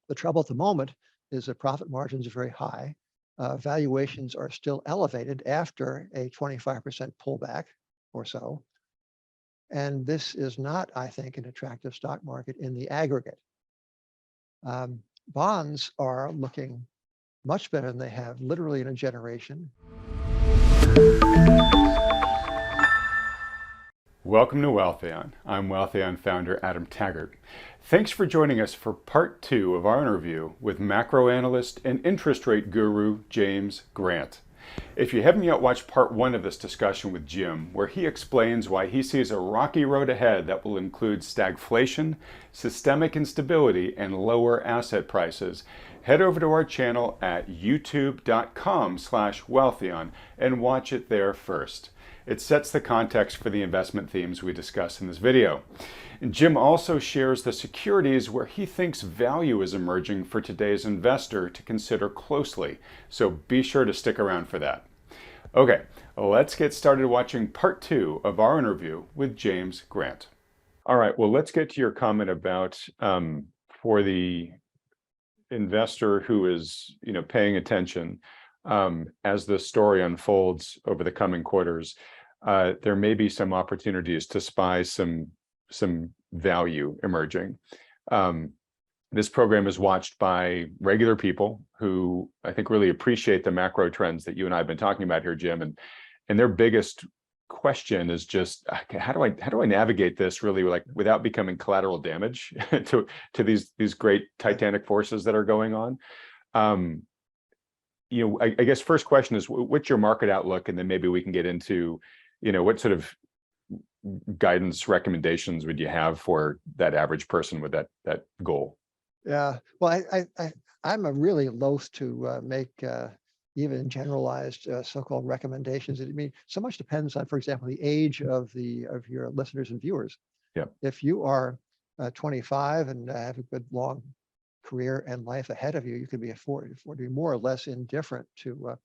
The trouble at the moment is that profit margins are very high. Valuations are still elevated after a 25% pullback or so. And this is not, I think, an attractive stock market in the aggregate. Bonds are looking much better than they have literally in a generation. Welcome to Wealthion. I'm Wealthion founder Adam Taggart. Thanks for joining us for part 2 of our interview with macro analyst and interest rate guru James Grant. If you haven't yet watched part 1 of this discussion with Jim, where he explains why he sees a rocky road ahead that will include stagflation, systemic instability, and lower asset prices, head over to our channel at youtube.com/Wealthion and watch it there first. It sets the context for the investment themes we discuss in this video. And Jim also shares the securities where he thinks value is emerging for today's investor to consider closely. So be sure to stick around for that. Okay, let's get started watching part 2 of our interview with James Grant. All right, well, let's get to your comment about for the investor who is paying attention as the story unfolds over the coming quarters, there may be some opportunities to spy some value emerging. This program is watched by regular people who I think really appreciate the macro trends that you and I have been talking about here, Jim, and their biggest question is just how do I navigate this really without becoming collateral damage to these great titanic forces that are going on. I guess first question is, what's your market outlook, and then maybe we can get into what sort of guidance recommendations would you have for that average person with that goal? Yeah, well, I'm really loath to make even generalized so-called recommendations. I mean, so much depends on, for example, the age of your listeners and viewers. Yeah. If you are 25 and have a good long career and life ahead of you, you can be afford to be more or less indifferent to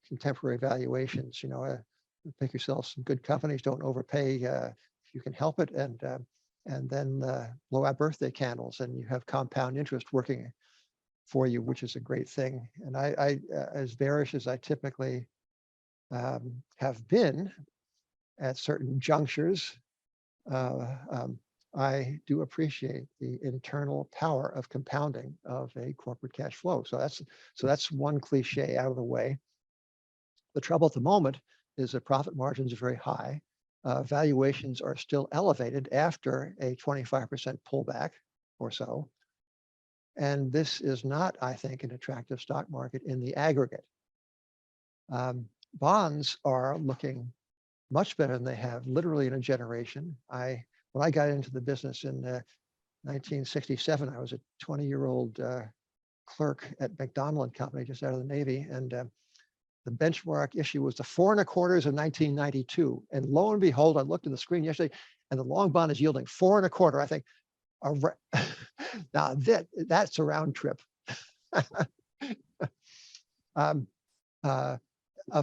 contemporary valuations. Pick yourself some good companies, don't overpay if you can help it, and then blow out birthday candles, and you have compound interest working for you, which is a great thing. And I as bearish as I typically have been at certain junctures, I do appreciate the internal power of compounding of a corporate cash flow. So that's one cliche out of the way. The trouble at the moment is that profit margins are very high. Valuations are still elevated after a 25% pullback or so. And this is not, I think, an attractive stock market in the aggregate. Bonds are looking much better than they have literally in a generation. When I got into the business in 1967, I was a 20-year-old clerk at McDonald & Company, just out of the Navy, and the benchmark issue was the 4 1/4s of 1992. And lo and behold, I looked at the screen yesterday, and the long bond is yielding 4 1/4. I think, now that's a round trip. Of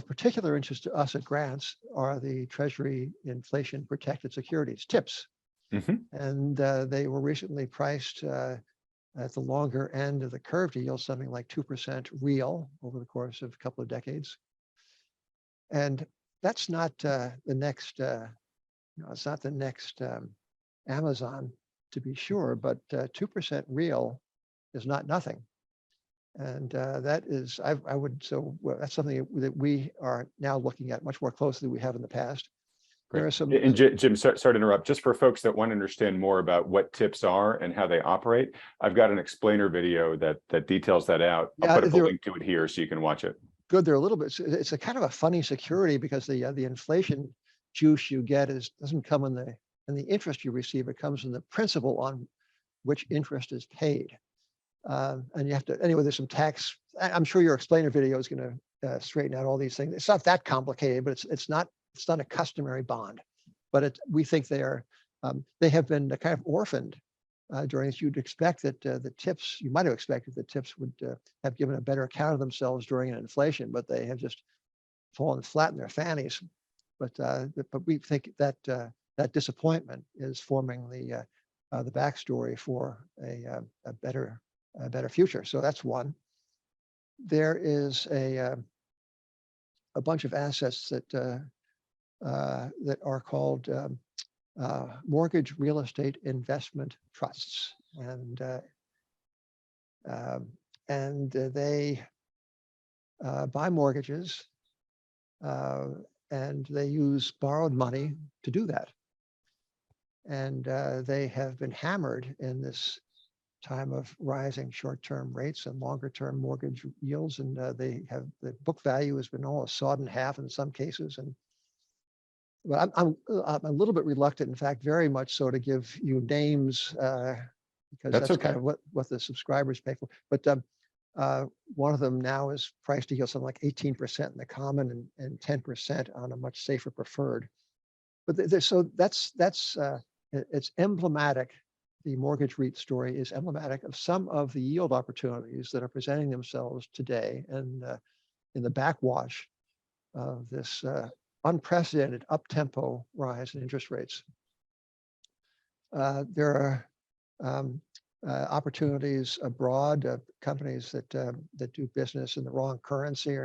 particular interest to us at Grants are the Treasury inflation protected securities, TIPS. Mm-hmm. And they were recently priced at the longer end of the curve to yield something like 2% real over the course of a couple of decades. And that's not the next, it's not the next Amazon, to be sure, but 2% real is not nothing. And that is, that's something that we are now looking at much more closely than we have in the past. Great. There are some. And Jim, sorry to interrupt. Just for folks that want to understand more about what TIPS are and how they operate, I've got an explainer video that details that out. I'll put a link to it here so you can watch it. Good. They're a little bit. It's a kind of a funny security because the inflation juice you get doesn't come in the interest you receive. It comes in the principal on which interest is paid. And you have to, anyway, there's some tax. I'm sure your explainer video is going to straighten out all these things. It's not that complicated, but it's not a customary bond. But we think they have been kind of orphaned during this. You'd expect that you might have expected the TIPS would have given a better account of themselves during an inflation, but they have just fallen flat in their fannies. But we think that that disappointment is forming the the backstory for a better future. So that's one. There is a bunch of assets that are called mortgage real estate investment trusts, and they buy mortgages, and they use borrowed money to do that. And they have been hammered in this time of rising short-term rates and longer-term mortgage yields, and the book value has been almost sawed in half in some cases. And but I'm a little bit reluctant, in fact, very much so, to give you names because that's okay. kind of what the subscribers pay for. But one of them now is priced to yield something like 18% in the common and 10% on a much safer preferred. But so that's it's emblematic. The mortgage REIT story is emblematic of some of the yield opportunities that are presenting themselves today, and in the backwash of this unprecedented up-tempo rise in interest rates. There are opportunities abroad. Companies that do business in the wrong currency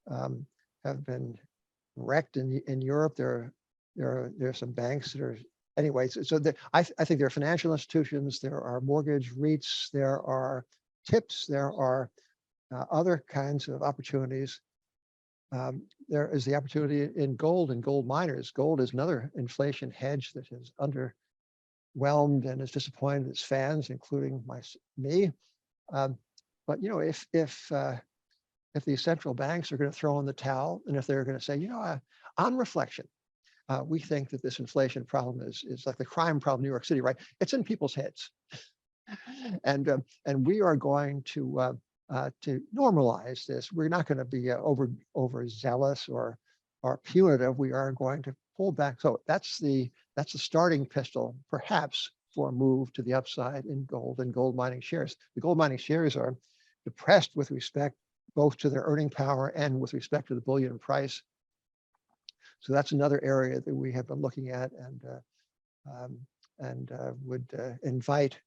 have been wrecked in Europe. There are some banks that are, anyways. So I think there are financial institutions, there are mortgage REITs, there are TIPS, there are other kinds of opportunities. There is the opportunity in gold and gold miners. Gold is another inflation hedge that has underwhelmed and has disappointed its fans, including me. But if these central banks are going to throw in the towel, and if they're going to say, on reflection, we think that this inflation problem is like the crime problem in New York City, right? It's in people's heads, and we are going to normalize this. We're not going to be overzealous or punitive. We are going to pull back. So that's the starting pistol, perhaps, for a move to the upside in gold and gold mining shares. The gold mining shares are depressed with respect both to their earning power and with respect to the bullion price. So that's another area that we have been looking at, and would invite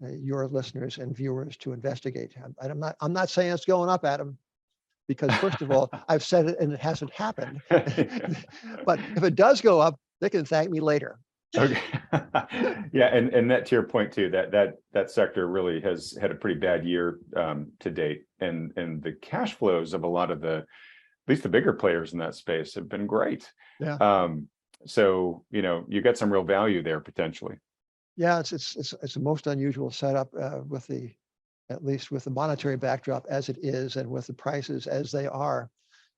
your listeners and viewers to investigate. I'm not saying it's going up, Adam, because first of all, I've said it and it hasn't happened. But if it does go up, they can thank me later. Okay. Yeah, and that, to your point too, that sector really has had a pretty bad year to date, and the cash flows of a lot of at least the bigger players in that space have been great. Yeah. So you got some real value there potentially. Yeah, it's a most unusual setup at least with the monetary backdrop as it is, and with the prices as they are.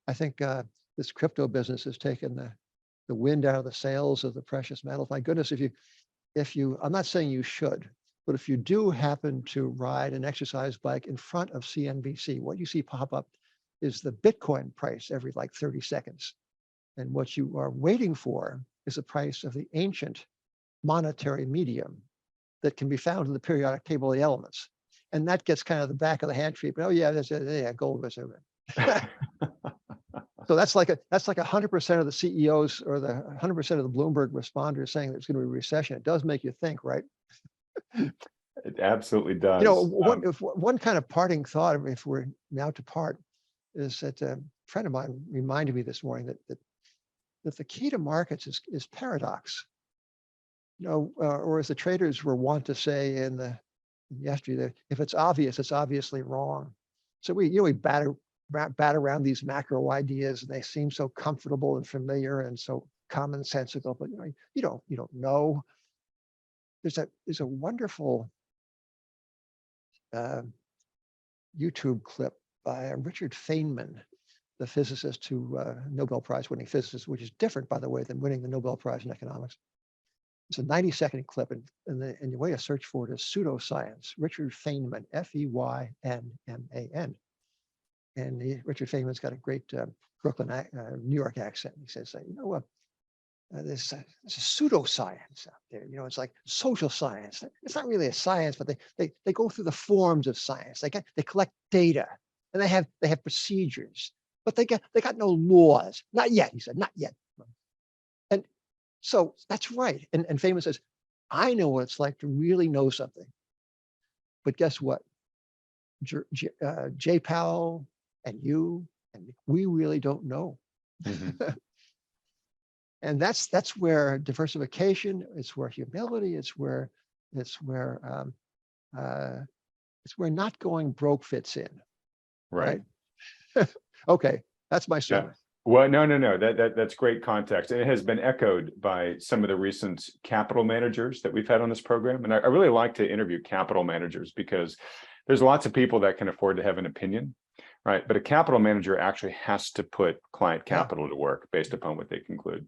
I think this crypto business has taken the wind out of the sails of the precious metals. My goodness, if you, I'm not saying you should, but if you do happen to ride an exercise bike in front of CNBC, what you see pop up is the Bitcoin price every like 30 seconds. And what you are waiting for is the price of the ancient monetary medium that can be found in the periodic table of the elements. And that gets kind of the back of the hand treatment. Oh yeah, gold was over. So that's like 100% of the CEOs or the 100% of the Bloomberg responders saying there's going to be a recession. It does make you think, right? It absolutely does. One kind of parting thought, if we're now to part, is that a friend of mine reminded me this morning that the key to markets is paradox. Or as the traders were wont to say in yesterday, if it's obvious, it's obviously wrong. So we bat around these macro ideas, and they seem so comfortable and familiar and so commonsensical, but you don't know. There's a wonderful YouTube clip by Richard Feynman, the physicist Nobel Prize winning physicist, which is different, by the way, than winning the Nobel Prize in economics. It's a 90-second clip, and the way to search for it is pseudoscience. Richard Feynman, Feynman. And Richard Feynman's got a great Brooklyn, New York accent. He says, there's a pseudoscience out there. It's like social science. It's not really a science, but they go through the forms of science. They collect data, and they have procedures, but they got no laws. Not yet, he said, not yet. And so that's right. And Feynman says, I know what it's like to really know something. But guess what? Jay Powell and you and we really don't know. And that's where diversification, it's where humility, it's where not going broke fits in. Right. Okay, that's my Yeah. sermon. Well, no. That's great context. And it has been echoed by some of the recent capital managers that we've had on this program. And I really like to interview capital managers because there's lots of people that can afford to have an opinion, right? But a capital manager actually has to put client capital to work based upon what they conclude.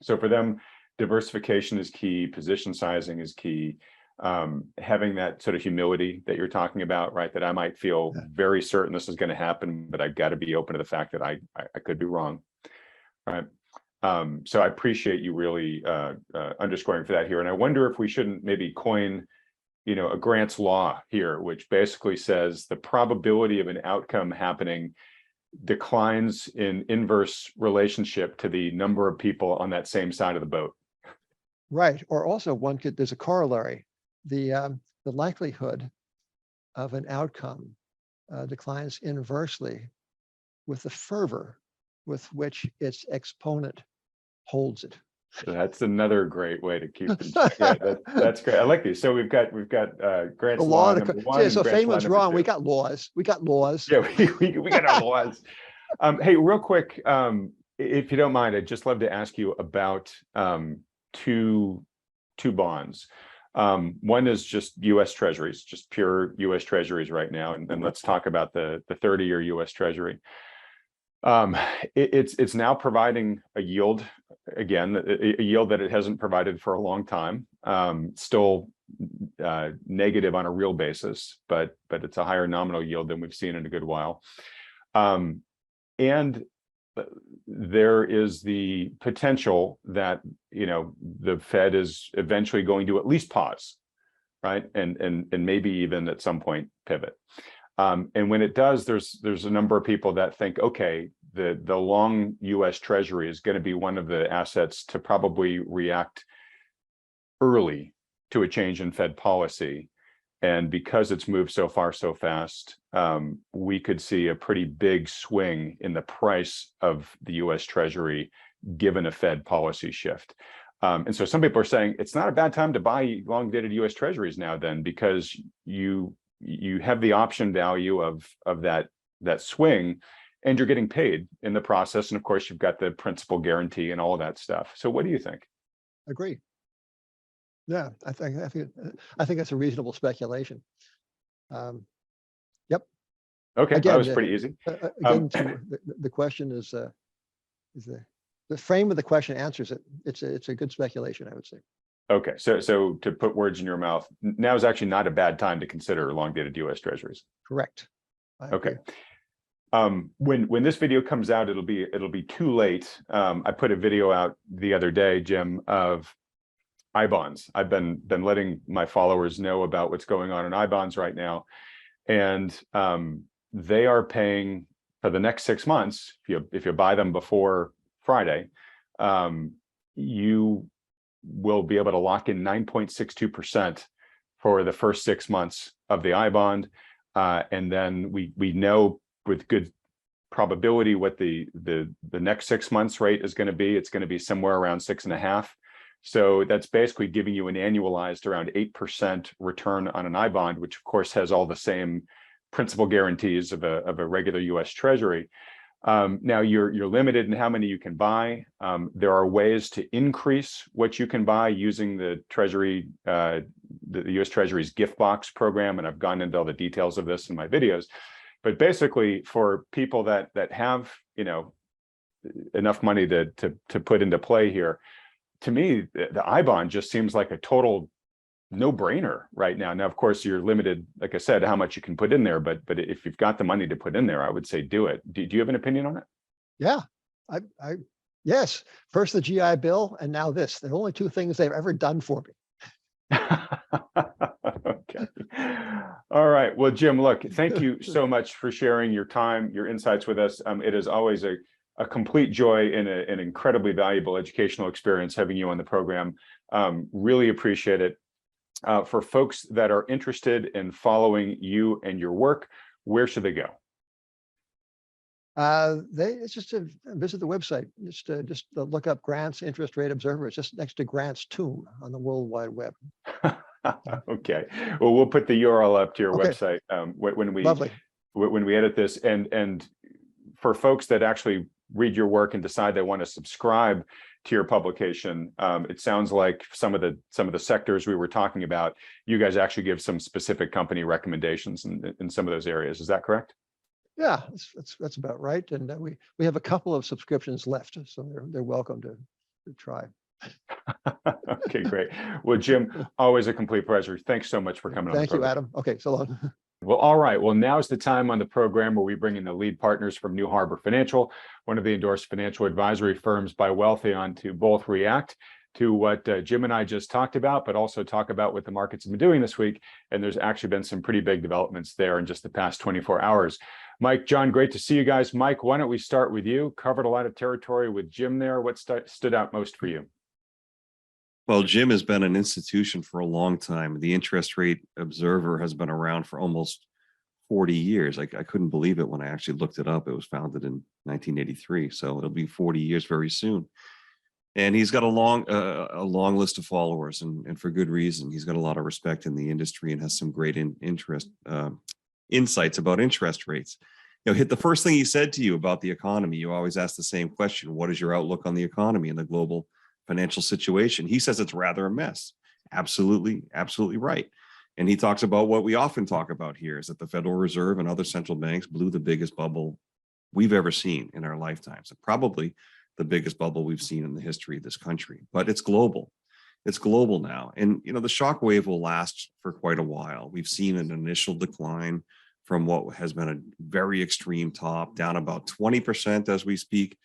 So for them, diversification is key, position sizing is key. Having that sort of humility that you're talking about, right? That I might feel very certain this is going to happen, but I've got to be open to the fact that I could be wrong, right? So I appreciate you really underscoring for that here. And I wonder if we shouldn't maybe coin, a Grant's law here, which basically says the probability of an outcome happening declines in inverse relationship to the number of people on that same side of the boat. Right. Or also there's a corollary. The likelihood of an outcome declines inversely with the fervor with which its exponent holds it. So that's another great way to keep in check. Yeah, that's great. I like these. So we've got Grant's law number one. So Grant's law Feynman's number wrong. two. We got laws. Yeah, we got our laws. Hey, real quick, if you don't mind, I'd just love to ask you about two bonds. One is just U.S. Treasuries, just pure U.S. Treasuries right now, and let's talk about the 30-year U.S. Treasury. It's now providing a yield, again, a yield that it hasn't provided for a long time. Still negative on a real basis, but it's a higher nominal yield than we've seen in a good while. And there is the potential that the Fed is eventually going to at least pause, right, and maybe even at some point pivot. And when it does, there's a number of people that think, okay, the long U.S. Treasury is going to be one of the assets to probably react early to a change in Fed policy. And because it's moved so far so fast, we could see a pretty big swing in the price of the U.S. Treasury given a Fed policy shift. And so some people are saying it's not a bad time to buy long-dated U.S. Treasuries now then, because you have the option value of that swing, and you're getting paid in the process. And of course, you've got the principal guarantee and all of that stuff. So what do you think? Agree. Yeah, I think that's a reasonable speculation. Yep. Okay, again, that was pretty easy. The question is the frame of the question answers it. It's a good speculation, I would say. Okay, so to put words in your mouth, now is actually not a bad time to consider long-dated U.S. Treasuries. Correct. Okay. When this video comes out, it'll be too late. I put a video out the other day, Jim, of I-bonds. I've been letting my followers know about what's going on in I-bonds right now, and they are paying for the next 6 months. If you buy them before Friday, you will be able to lock in 9.62% for the first 6 months of the I-bond, and then we know with good probability what the next 6 months rate is going to be. It's going to be somewhere around 6.5. So that's basically giving you an annualized around 8% return on an I-bond, which of course has all the same principal guarantees of a regular U.S. Treasury. Now you're limited in how many you can buy. There are ways to increase what you can buy using the Treasury, the U.S. Treasury's gift box program, and I've gone into all the details of this in my videos. But basically, for people that have enough money to put into play here, to me, the I-bond just seems like a total no-brainer right now. Now, of course, you're limited, like I said, how much you can put in there. But if you've got the money to put in there, I would say do it. Do you have an opinion on it? Yeah, yes. First the GI Bill, and now this. They're only two things they've ever done for me. Okay. All right. Well, Jim, look, thank you so much for sharing your time, your insights with us. It is always a a complete joy and an incredibly valuable educational experience having you on the program. Really appreciate it. For folks that are interested in following you and your work, where should they go? It's just to visit the website. Just look up Grant's Interest Rate Observer. It's just next to Grant's tomb on the World Wide Web. Okay. Well, we'll put the URL up to your Okay. website Lovely. when we edit this. And for folks that actually read your work and decide they want to subscribe to your publication, it sounds like some of the sectors we were talking about, you guys actually give some specific company recommendations in some of those areas. Is that correct? Yeah, that's about right. And we have a couple of subscriptions left, so they're welcome to try. Okay, great. Well, Jim, always a complete pleasure. Thanks so much for coming on the Thank you, program. Adam. Okay, so long. Well, all right. Well, now's the time on the program where we bring in the lead partners from New Harbor Financial, one of the endorsed financial advisory firms by Wealthion, to both react to what Jim and I just talked about, but also talk about what the markets have been doing this week. And there's actually been some pretty big developments there in just the past 24 hours. Mike, John, great to see you guys. Mike, why don't we start with you? Covered a lot of territory with Jim there. What stood out most for you? Well, Jim has been an institution for a long time. The Interest Rate Observer has been around for almost 40 years. I couldn't believe it when I actually looked it up. It was founded in 1983, so it'll be 40 years very soon. And he's got a long list of followers, and for good reason. He's got a lot of respect in the industry and has some great insights about interest rates. The first thing he said to you about the economy, you always ask the same question: what is your outlook on the economy and the global financial situation? He says it's rather a mess. Absolutely right. And he talks about what we often talk about here, is that the Federal Reserve and other central banks blew the biggest bubble we've ever seen in our lifetimes, and probably the biggest bubble we've seen in the history of this country. But it's global. It's global now. And, the shock wave will last for quite a while. We've seen an initial decline from what has been a very extreme top, down about 20% as we speak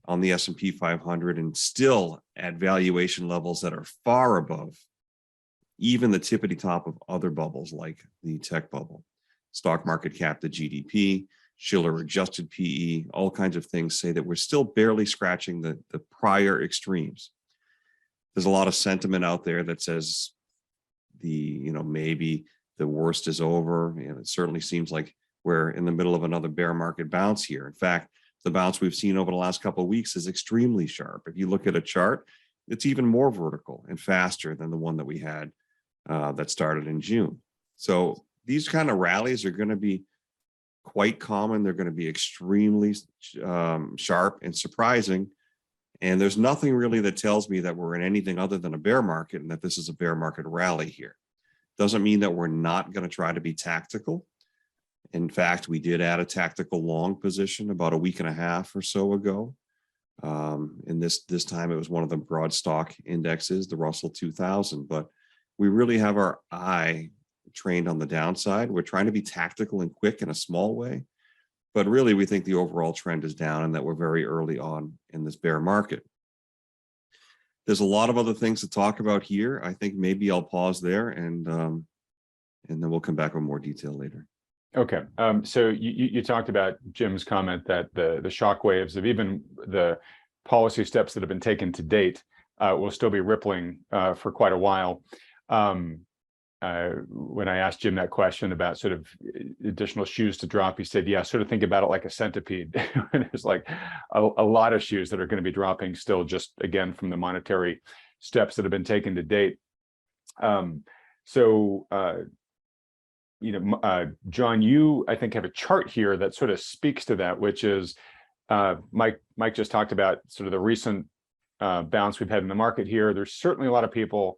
on the S&P 500, and still at valuation levels that are far above even the tippity top of other bubbles like the tech bubble. Stock market cap to GDP, Shiller adjusted PE, all kinds of things say that we're still barely scratching the prior extremes. There's a lot of sentiment out there that says maybe the worst is over. And it certainly seems like we're in the middle of another bear market bounce here. In fact, the bounce we've seen over the last couple of weeks is extremely sharp. If you look at a chart, it's even more vertical and faster than the one that we had that started in June. So these kind of rallies are going to be quite common. They're going to be extremely sharp and surprising. And there's nothing really that tells me that we're in anything other than a bear market and that this is a bear market rally here. Doesn't mean that we're not going to try to be tactical. In fact, we did add a tactical long position about a week and a half or so ago. And this time it was one of the broad stock indexes, the Russell 2000. But we really have our eye trained on the downside. We're trying to be tactical and quick in a small way. But really, we think the overall trend is down and that we're very early on in this bear market. There's a lot of other things to talk about here. I think maybe I'll pause there and then we'll come back with more detail later. Okay. So you talked about Jim's comment that the shock waves of even the policy steps that have been taken to date will still be rippling for quite a while. When I asked Jim that question about sort of additional shoes to drop, he said, yeah, sort of think about it like a centipede. There's like a lot of shoes that are going to be dropping still, just again, from the monetary steps that have been taken to date. John, you, I think, have a chart here that sort of speaks to that, which is Mike just talked about sort of the recent bounce we've had in the market here. There's certainly a lot of people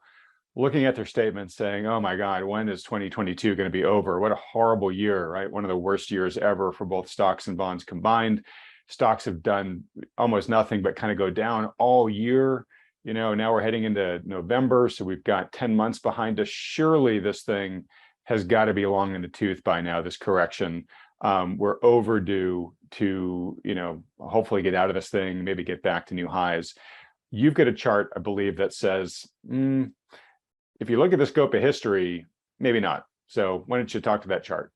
looking at their statements saying, oh my God, when is 2022 going to be over? What a horrible year, right? One of the worst years ever for both stocks and bonds combined. Stocks have done almost nothing but kind of go down all year. Now we're heading into November, so we've got 10 months behind us. Surely this thing has got to be long in the tooth by now, this correction. We're overdue to, hopefully get out of this thing, maybe get back to new highs. You've got a chart, I believe, that says, if you look at the scope of history, maybe not. So why don't you talk to that chart?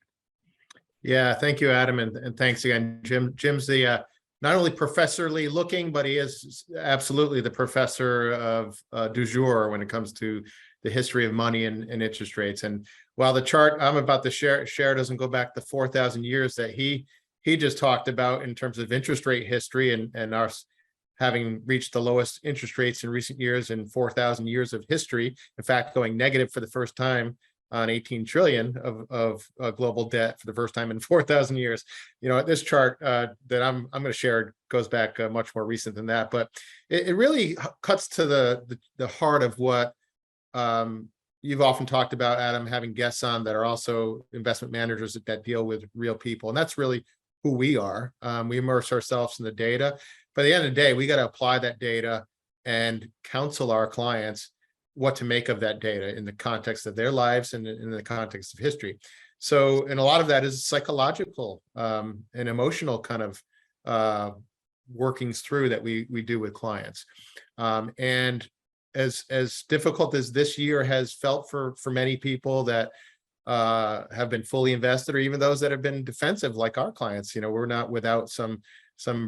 Yeah, thank you, Adam, and thanks again, Jim. Jim's the not only professorly looking, but he is absolutely the professor of du jour when it comes to the history of money and interest rates. And while the chart I'm about to share doesn't go back to 4,000 years that he just talked about in terms of interest rate history and our having reached the lowest interest rates in recent years in 4,000 years of history, in fact, going negative for the first time on 18 trillion of global debt for the first time in 4,000 years. You know, this chart that I'm going to share goes back much more recent than that, but it really cuts to the heart of what you've often talked about, Adam, having guests on that are also investment managers that deal with real people, and that's really who we are. We immerse ourselves in the data. But at the end of the day, we got to apply that data and counsel our clients what to make of that data in the context of their lives and in the context of history. So, and a lot of that is psychological and emotional kind of workings through that we do with clients. And as difficult as this year has felt for many people that have been fully invested, or even those that have been defensive, like our clients, you know, we're not without some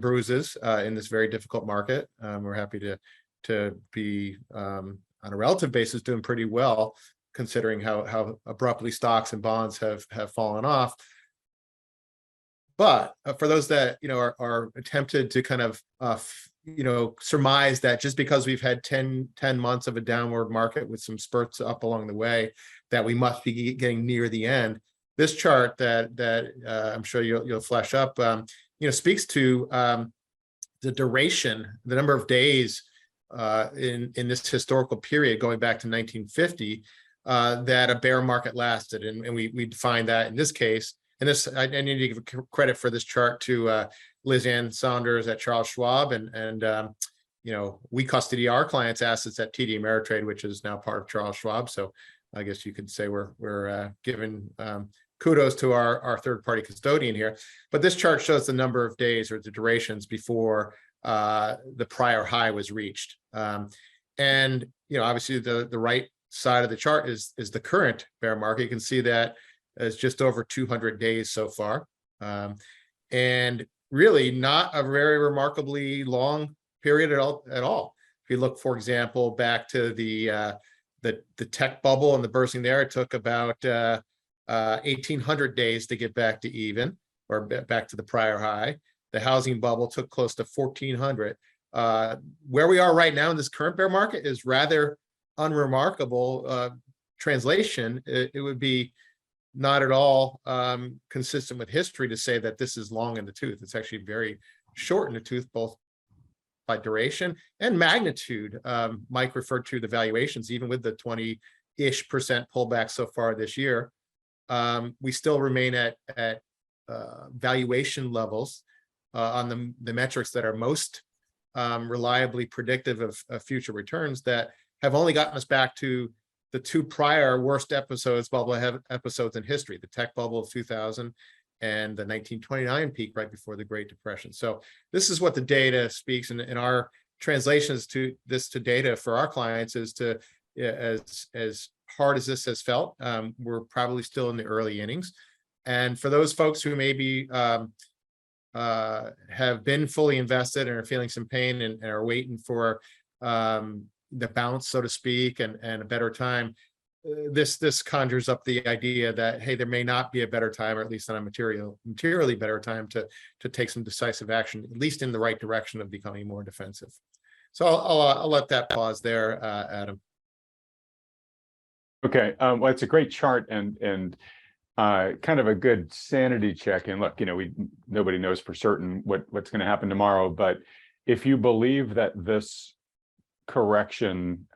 bruises in this very difficult market. We're happy to be on a relative basis doing pretty well, considering how abruptly stocks and bonds have fallen off. But for those that, you know, are tempted to kind of you know, surmise that just because we've had 10 months of a downward market with some spurts up along the way, that we must be getting near the end. This chart that I'm sure you'll flash up, you know, speaks to the duration, the number of days in this historical period going back to 1950 that a bear market lasted, and we define that in this case. And this, I need to give credit for this chart to Liz Ann Saunders at Charles Schwab, and you know, we custody our clients' assets at TD Ameritrade, which is now part of Charles Schwab. So I guess you could say we're giving kudos to our third-party custodian here. But this chart shows the number of days or the durations before the prior high was reached. And you know, obviously the right side of the chart is the current bear market. You can see that as just over 200 days so far, and really not a very remarkably long period at all. If you look, for example, back to the tech bubble and the bursting there, it took about 1,800 days to get back to even, or back to the prior high. The housing bubble took close to 1,400. Where we are right now in this current bear market is rather unremarkable translation. It would be not at all consistent with history to say that this is long in the tooth. It's actually very short in the tooth, both by duration and magnitude. Mike referred to the valuations, even with the 20-ish% pullback so far this year. We still remain at valuation levels on the metrics that are most reliably predictive of future returns that have only gotten us back to the two prior worst bubble episodes in history, the tech bubble of 2000 and the 1929 peak right before the Great Depression. So this is what the data speaks, and our translations to data for our clients is to, as hard as this has felt, we're probably still in the early innings. And for those folks who maybe have been fully invested and are feeling some pain and are waiting for the bounce, so to speak, and a better time, this conjures up the idea that, hey, there may not be a better time, or at least not a materially better time to take some decisive action, at least in the right direction of becoming more defensive. So I'll let that pause there, Adam. Okay, well, it's a great chart and kind of a good sanity check. And look, you know, nobody knows for certain what's going to happen tomorrow, but if you believe that this correction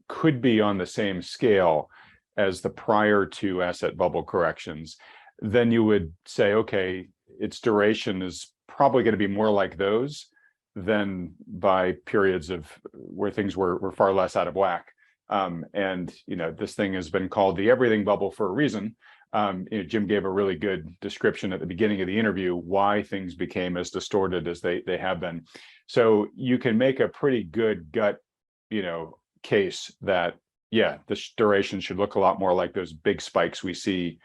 could be on the same scale as the prior two asset bubble corrections, then you would say, okay, its duration is probably going to be more like those than by periods of where things were far less out of whack. And you know, this thing has been called the everything bubble for a reason. You know, Jim gave a really good description at the beginning of the interview why things became as distorted as they have been. So you can make a pretty good gut, you know, case that, yeah, this duration should look a lot more like those big spikes we see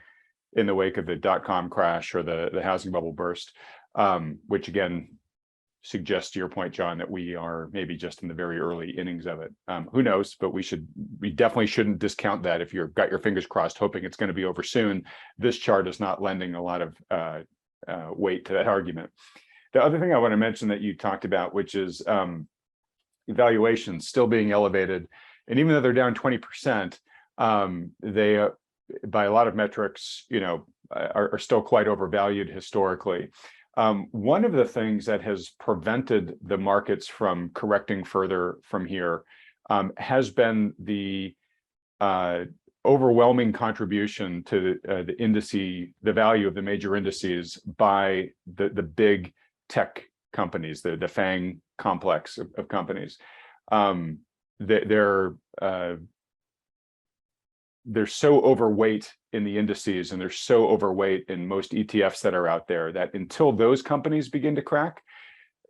in the wake of the dot-com crash or the housing bubble burst, which again, suggest, to your point, John, that we are maybe just in the very early innings of it. Who knows? But we definitely shouldn't discount that. If you've got your fingers crossed, hoping it's going to be over soon, this chart is not lending a lot of weight to that argument. The other thing I want to mention that you talked about, which is valuations still being elevated, and even though they're down 20%, they by a lot of metrics, are still quite overvalued historically. One of the things that has prevented the markets from correcting further from here has been the overwhelming contribution to the value of the major indices by the big tech companies, the FANG complex of companies. They're so overweight in the indices, and they're so overweight in most ETFs that are out there, that until those companies begin to crack,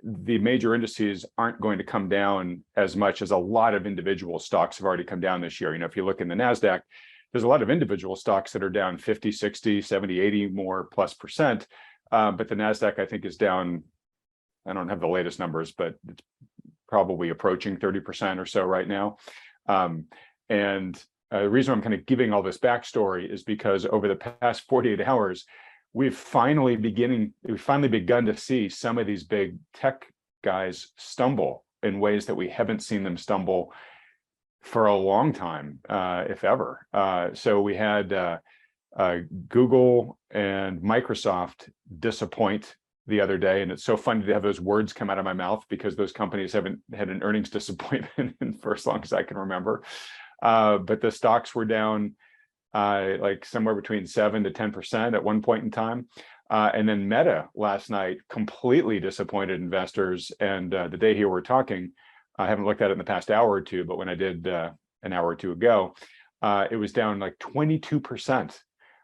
the major indices aren't going to come down as much as a lot of individual stocks have already come down this year. If you look in the NASDAQ, there's a lot of individual stocks that are down 50, 60, 70, 80 more plus percent. But the NASDAQ, I think, is down, I don't have the latest numbers, but it's probably approaching 30% or so right now. The reason I'm kind of giving all this backstory is because over the past 48 hours, we've finally begun to see some of these big tech guys stumble in ways that we haven't seen them stumble for a long time, if ever. So we had Google and Microsoft disappoint the other day, and it's so funny to have those words come out of my mouth because those companies haven't had an earnings disappointment for as long as I can remember. But the stocks were down like somewhere between 7 to 10% at one point in time. And then Meta last night completely disappointed investors. And the day here we're talking, I haven't looked at it in the past hour or two, but when I did an hour or two ago, it was down like 22%.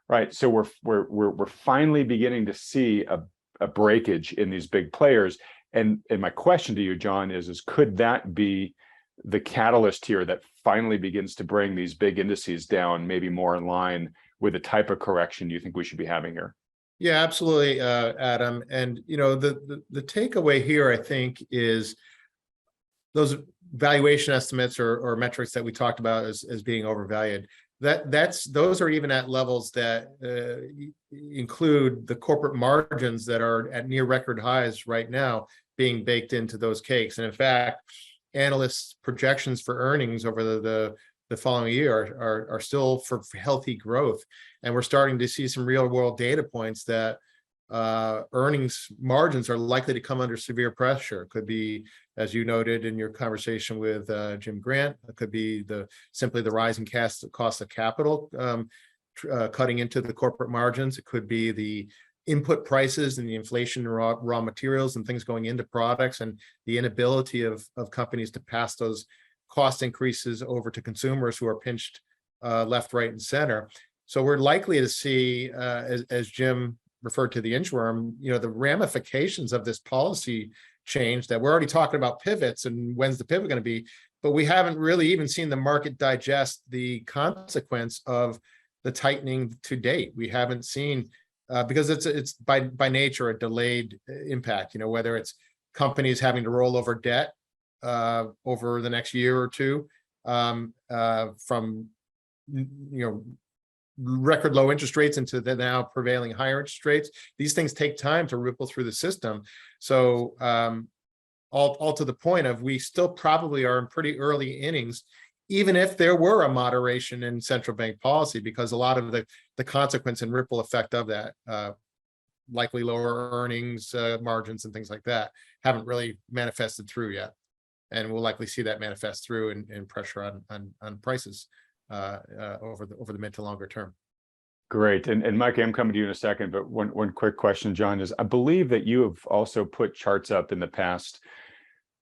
Right. So we're finally beginning to see a breakage in these big players. And my question to you, John, is could that be the catalyst here that finally begins to bring these big indices down, maybe more in line with the type of correction you think we should be having here? Yeah, absolutely, Adam. And the takeaway here, I think, is those valuation estimates or metrics that we talked about as being overvalued. Those are even at levels that include the corporate margins that are at near record highs right now being baked into those cakes. And in fact, analysts' projections for earnings over the following year are still for healthy growth. And we're starting to see some real world data points that earnings margins are likely to come under severe pressure. It could be, as you noted in your conversation with Jim Grant, it could be simply the rising cost of capital cutting into the corporate margins. It could be the input prices and the inflation in raw materials and things going into products, and the inability of companies to pass those cost increases over to consumers who are pinched left, right, and center. So we're likely to see, as Jim referred to the inchworm, the ramifications of this policy change, that we're already talking about pivots and when's the pivot going to be, but we haven't really even seen the market digest the consequence of the tightening to date. We haven't seen because it's by nature a delayed impact, whether it's companies having to roll over debt over the next year or two from record low interest rates into the now prevailing higher interest rates. These things take time to ripple through the system. So all to the point of, we still probably are in pretty early innings, even if there were a moderation in central bank policy, because a lot of the consequence and ripple effect of that, likely lower earnings margins and things like that, haven't really manifested through yet. And we'll likely see that manifest through in pressure on prices over the mid to longer term. Great. And Mike, I'm coming to you in a second, but one quick question, John, is I believe that you have also put charts up in the past,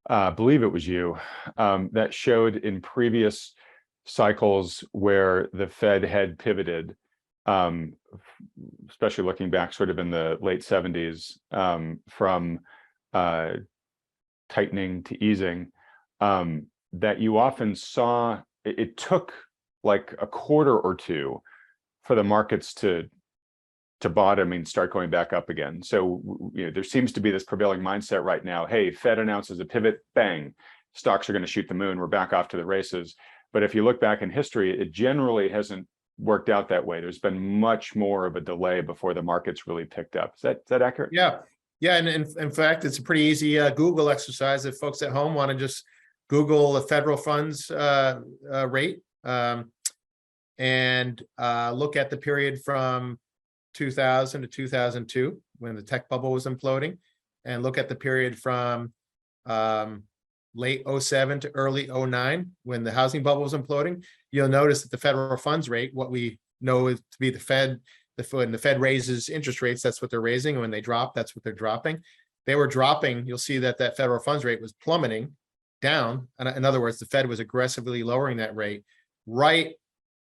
I believe it was you, that showed in previous cycles where the Fed had pivoted, especially looking back sort of in the late 70s, from tightening to easing, that you often saw it took like a quarter or two for the markets to to bottom and start going back up again. So there seems to be this prevailing mindset right now. Hey, Fed announces a pivot, bang, stocks are going to shoot the moon. We're back off to the races. But if you look back in history, it generally hasn't worked out that way. There's been much more of a delay before the market's really picked up. Is that accurate? Yeah. Yeah. And in fact, it's a pretty easy Google exercise. If folks at home want to just Google the federal funds rate and look at the period from 2000 to 2002, when the tech bubble was imploding, and look at the period from late 07 to early 09, when the housing bubble was imploding, you'll notice that the federal funds rate, what we know is to be the Fed, when the Fed raises interest rates, that's what they're raising. And when they drop, that's what they're dropping. They were dropping. You'll see that that federal funds rate was plummeting down. And in other words, the Fed was aggressively lowering that rate right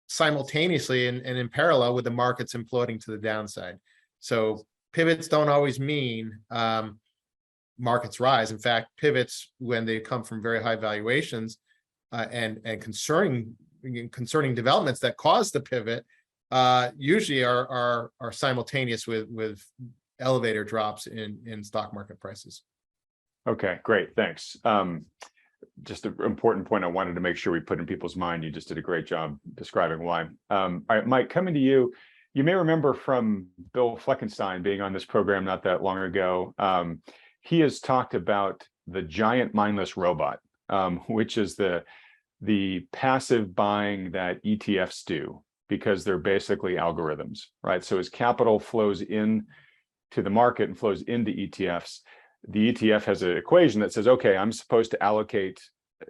simultaneously and in parallel with the markets imploding to the downside. So pivots don't always mean markets rise. In fact, pivots, when they come from very high valuations and concerning developments that cause the pivot, usually are simultaneous with elevator drops in stock market prices. Okay, great, thanks. Just an important point I wanted to make sure we put in people's mind. You just did a great job describing why. All right, Mike, coming to you. You may remember from Bill Fleckenstein being on this program not that long ago. He has talked about the giant mindless robot, which is the passive buying that ETFs do, because they're basically algorithms, right? So as capital flows in to the market and flows into ETFs, the ETF has an equation that says, okay, I'm supposed to allocate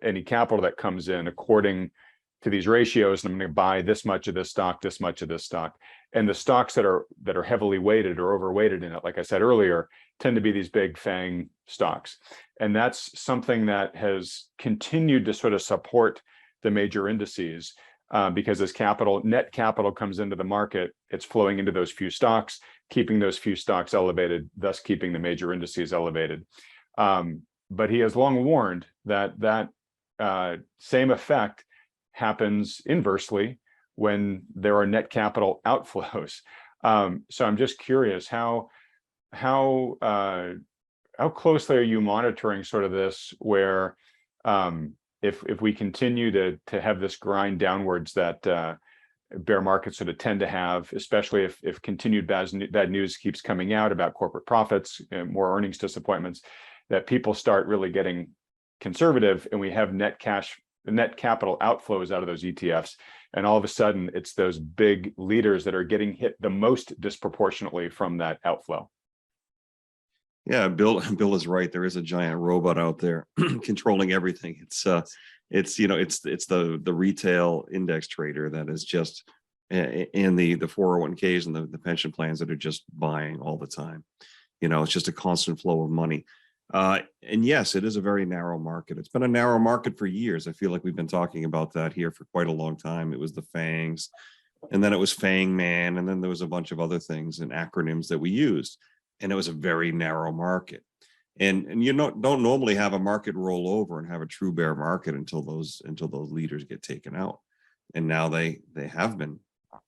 any capital that comes in according to these ratios, and I'm going to buy this much of this stock, this much of this stock. And the stocks that are heavily weighted or overweighted in it, like I said earlier, tend to be these big FANG stocks. And that's something that has continued to sort of support the major indices, because as net capital comes into the market, it's flowing into those few stocks, keeping those few stocks elevated, thus keeping the major indices elevated. But he has long warned that same effect happens inversely when there are net capital outflows. So I'm just curious, how closely are you monitoring sort of this, where if we continue to have this grind downwards that bear markets sort of tend to have, especially if continued bad news keeps coming out about corporate profits, more earnings disappointments, that people start really getting conservative, and we have net capital outflows out of those ETFs, and all of a sudden it's those big leaders that are getting hit the most disproportionately from that outflow. Yeah, Bill is right. There is a giant robot out there controlling everything. It's the retail index trader that is just in the 401ks and the pension plans that are just buying all the time. It's just a constant flow of money. And yes, it is a very narrow market. It's been a narrow market for years. I feel like we've been talking about that here for quite a long time. It was the FANGs, and then it was FANG Man, and then there was a bunch of other things and acronyms that we used. And it was a very narrow market. And you don't normally have a market roll over and have a true bear market until those leaders get taken out. And now they have been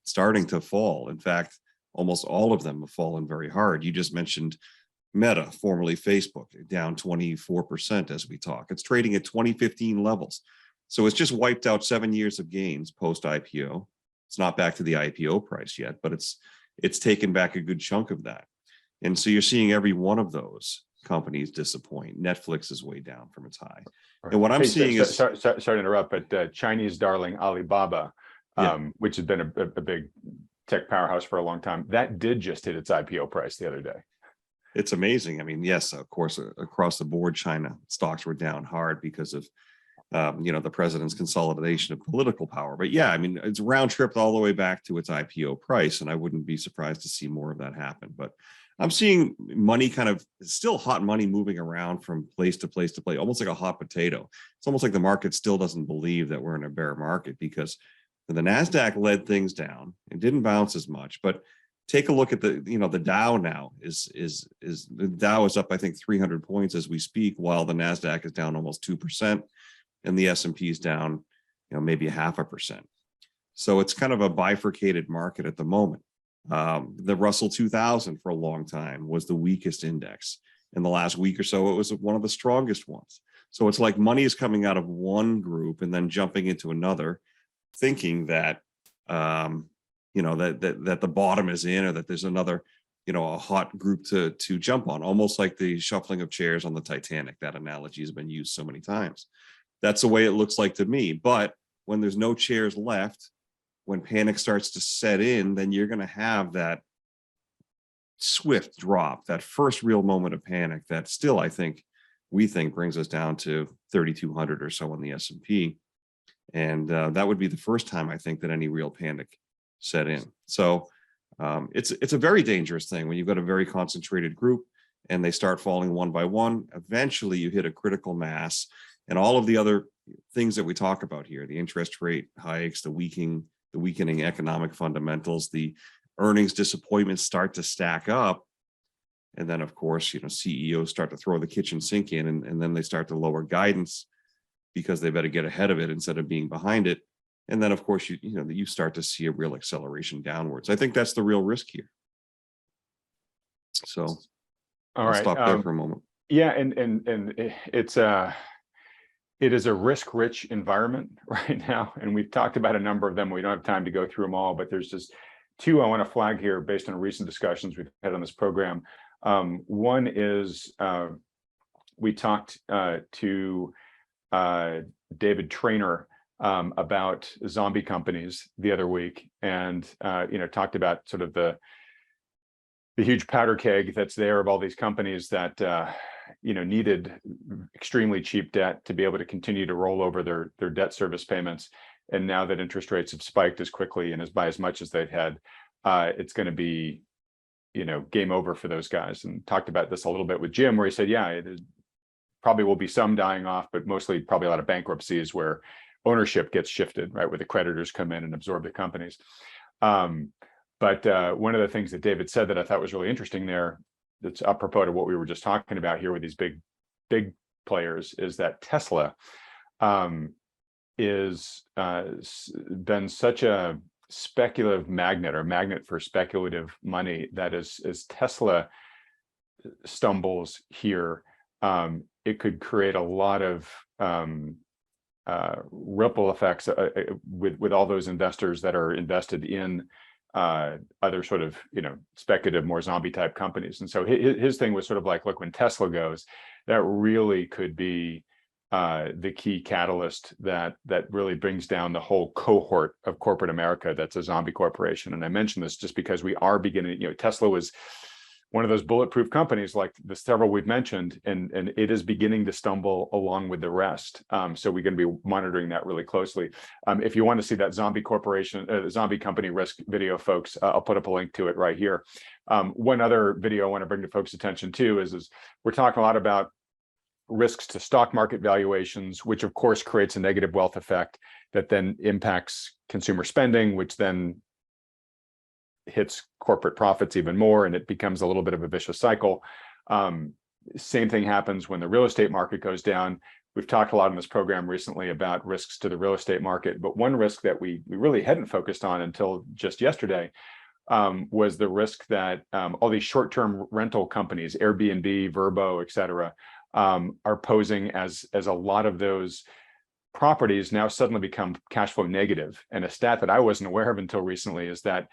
starting to fall. In fact, almost all of them have fallen very hard. You just mentioned Meta, formerly Facebook, down 24% as we talk. It's trading at 2015 levels. So it's just wiped out 7 years of gains post IPO. It's not back to the IPO price yet, but it's taken back a good chunk of that. And so you're seeing every one of those companies disappoint. Netflix is way down from its high. Right. And what I'm seeing is... Sorry to interrupt, but Chinese darling Alibaba, which has been a big tech powerhouse for a long time, that did just hit its IPO price the other day. It's amazing. I mean, yes, of course, across the board, China stocks were down hard because of the president's consolidation of political power. But yeah, I mean, it's round tripped all the way back to its IPO price, and I wouldn't be surprised to see more of that happen. But I'm seeing money still hot money moving around from place to place to place, almost like a hot potato. It's almost like the market still doesn't believe that we're in a bear market, because the NASDAQ led things down. It didn't bounce as much, but take a look at the Dow now the Dow is up, I think, 300 points as we speak, while the NASDAQ is down almost 2%, and the S&P is down, maybe 0.5%. So it's kind of a bifurcated market at the moment. The Russell 2000 for a long time was the weakest index. In the last week or so, it was one of the strongest ones. So it's like money is coming out of one group and then jumping into another, thinking that that the bottom is in, or that there's another a hot group to jump on, almost like the shuffling of chairs on the Titanic. That analogy has been used so many times. That's the way it looks like to me. But when there's no chairs left, when panic starts to set in, then you're going to have that swift drop, that first real moment of panic that still, we think brings us down to 3,200 or so on the S&P. And that would be the first time, I think, that any real panic set in. So it's a very dangerous thing when you've got a very concentrated group and they start falling one by one. Eventually you hit a critical mass, and all of the other things that we talk about here, the interest rate hikes, the weakening economic fundamentals, the earnings disappointments start to stack up. And then, of course, CEOs start to throw the kitchen sink in, and then they start to lower guidance because they better get ahead of it instead of being behind it. And then, of course, you start to see a real acceleration downwards. I think that's the real risk here. So I'll stop there for a moment. Yeah, and it is a risk-rich environment right now, and we've talked about a number of them. We don't have time to go through them all, but there's just two I want to flag here based on recent discussions we've had on this program. One is we talked to David Trainer about zombie companies the other week, and talked about sort of the huge powder keg that's there of all these companies that needed extremely cheap debt to be able to continue to roll over their debt service payments. And now that interest rates have spiked as quickly and by as much as they've had, it's going to be game over for those guys. And talked about this a little bit with Jim, where he said, yeah, it probably will be some dying off, but mostly probably a lot of bankruptcies where ownership gets shifted, right, where the creditors come in and absorb the companies. But one of the things that David said that I thought was really interesting there, that's apropos to what we were just talking about here with these big players, is that Tesla is been such a speculative magnet, or magnet for speculative money, that as Tesla stumbles here, it could create a lot of ripple effects with all those investors that are invested in other sort of speculative, more zombie type companies. And so his thing was sort of like, look, when Tesla goes, that really could be the key catalyst that really brings down the whole cohort of corporate America that's a zombie corporation. And I mention this just because we are beginning, Tesla was one of those bulletproof companies like the several we've mentioned, and it is beginning to stumble along with the rest. So we're going to be monitoring that really closely. If you want to see that zombie company risk video, folks, I'll put up a link to it right here. One other video I want to bring to folks' attention too is we're talking a lot about risks to stock market valuations, which of course creates a negative wealth effect that then impacts consumer spending, which then hits corporate profits even more, and it becomes a little bit of a vicious cycle. Same thing happens when the real estate market goes down. We've talked a lot in this program recently about risks to the real estate market, but one risk that we really hadn't focused on until just yesterday was the risk that all these short-term rental companies, Airbnb, Vrbo, et cetera, are posing as a lot of those properties now suddenly become cash flow negative. And a stat that I wasn't aware of until recently is that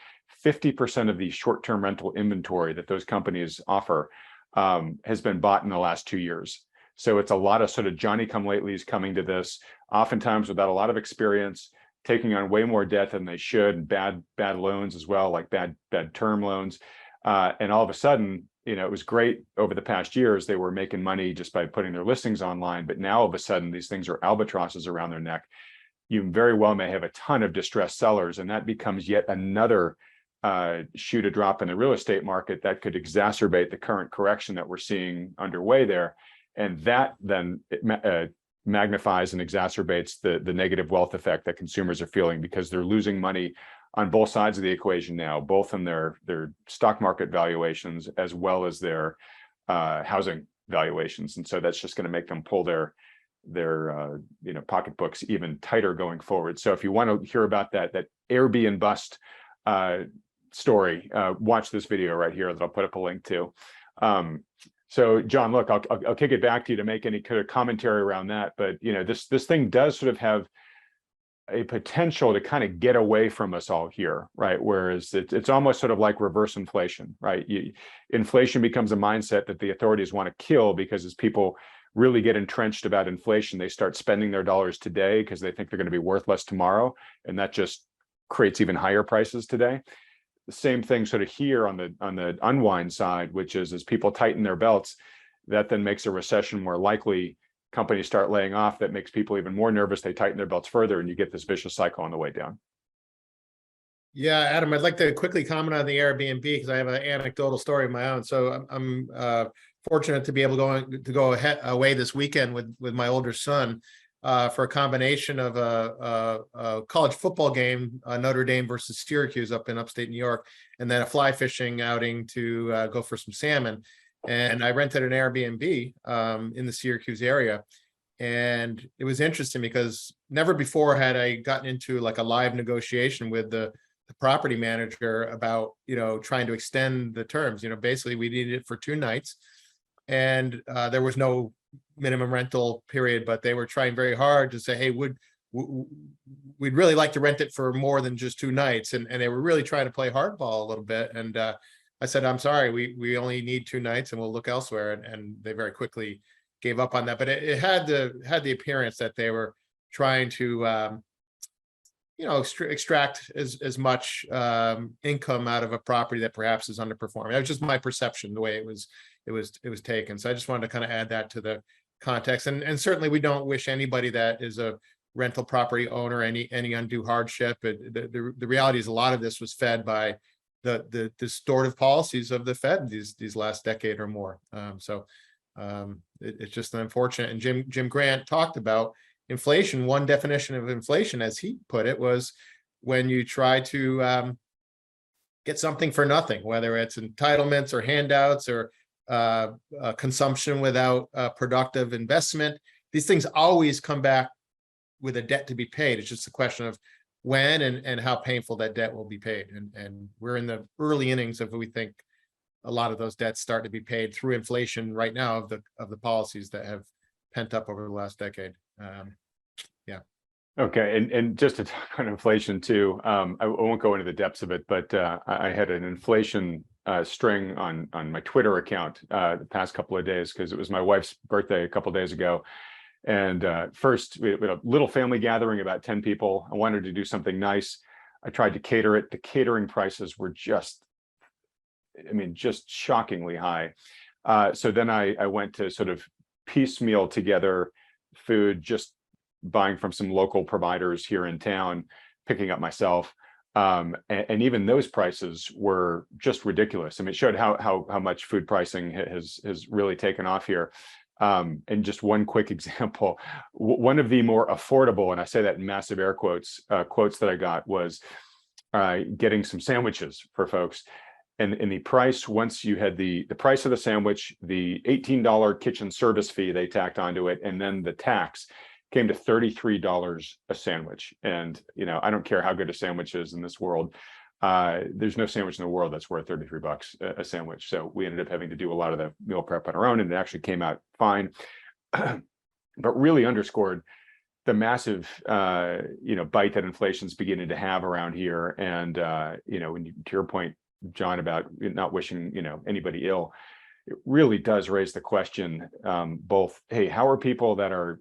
50% of the short-term rental inventory that those companies offer has been bought in the last 2 years. So it's a lot of sort of Johnny-come-latelys coming to this, oftentimes without a lot of experience, taking on way more debt than they should, bad loans as well, like bad term loans. And all of a sudden, it was great over the past years. They were making money just by putting their listings online. But now all of a sudden, these things are albatrosses around their neck. You very well may have a ton of distressed sellers, and that becomes yet another shoe to drop in the real estate market that could exacerbate the current correction that we're seeing underway there. And that then magnifies and exacerbates the negative wealth effect that consumers are feeling, because they're losing money on both sides of the equation now, both in their stock market valuations as well as their housing valuations. And so that's just going to make them pull their pocketbooks even tighter going forward. So if you want to hear about that Airbnb bust story. Watch this video right here that I'll put up a link to. So John, look, I'll kick it back to you to make any kind of commentary around that. But this thing does sort of have a potential to kind of get away from us all here, right? Whereas it's almost sort of like reverse inflation, right? Inflation becomes a mindset that the authorities want to kill, because as people really get entrenched about inflation, they start spending their dollars today because they think they're going to be worth less tomorrow, and that just creates even higher prices today. The same thing sort of here on the unwind side, which is as people tighten their belts, that then makes a recession more likely. Companies start laying off, that makes people even more nervous. They tighten their belts further, and you get this vicious cycle on the way down. Yeah, Adam, I'd like to quickly comment on the Airbnb because I have an anecdotal story of my own. So I'm fortunate to be able to go away this weekend with my older son for a combination of a college football game, Notre Dame versus Syracuse up in upstate New York, and then a fly fishing outing to go for some salmon. And I rented an Airbnb in the Syracuse area. And it was interesting because never before had I gotten into like a live negotiation with the property manager about, trying to extend the terms. Basically we needed it for 2 nights, and there was no minimum rental period, but they were trying very hard to say, hey, we'd really like to rent it for more than just 2 nights. And they were really trying to play hardball a little bit. And I said, I'm sorry, we only need 2 nights and we'll look elsewhere. And they very quickly gave up on that. But it had the appearance that they were trying to, extract as much income out of a property that perhaps is underperforming. That was just my perception, the way it was taken. So I just wanted to kind of add that to the context. And certainly we don't wish anybody that is a rental property owner any undue hardship. The reality is a lot of this was fed by the distortive policies of the Fed these last decade or more. It's just unfortunate. And Jim Grant talked about inflation. One definition of inflation, as he put it, was when you try to get something for nothing, whether it's entitlements or handouts or consumption without productive investment. These things always come back with a debt to be paid. It's just a question of when and how painful that debt will be paid. And we're in the early innings of, we think, a lot of those debts start to be paid through inflation right now of the policies that have pent up over the last decade. Okay, and just to talk on inflation too, I won't go into the depths of it, but I had an inflation string on my Twitter account the past couple of days because it was my wife's birthday a couple of days ago. And first, we had a little family gathering, about 10 people. I wanted to do something nice. I tried to cater it. The catering prices were just shockingly high. So then I went to sort of piecemeal together food, just buying from some local providers here in town, picking up myself. And even those prices were just ridiculous. I mean, it showed how much food pricing has really taken off here. And just one quick example, one of the more affordable, and I say that in massive air quotes, that I got was getting some sandwiches for folks. And the price, once you had the price of the sandwich, the $18 kitchen service fee they tacked onto it, and then the tax, came to $33 a sandwich. And I don't care how good a sandwich is in this world. There's no sandwich in the world that's worth $33 a sandwich. So we ended up having to do a lot of the meal prep on our own, and it actually came out fine. But really underscored the massive bite that inflation's beginning to have around here. And when to your point, John, about not wishing anybody ill, it really does raise the question, both, hey, how are people that are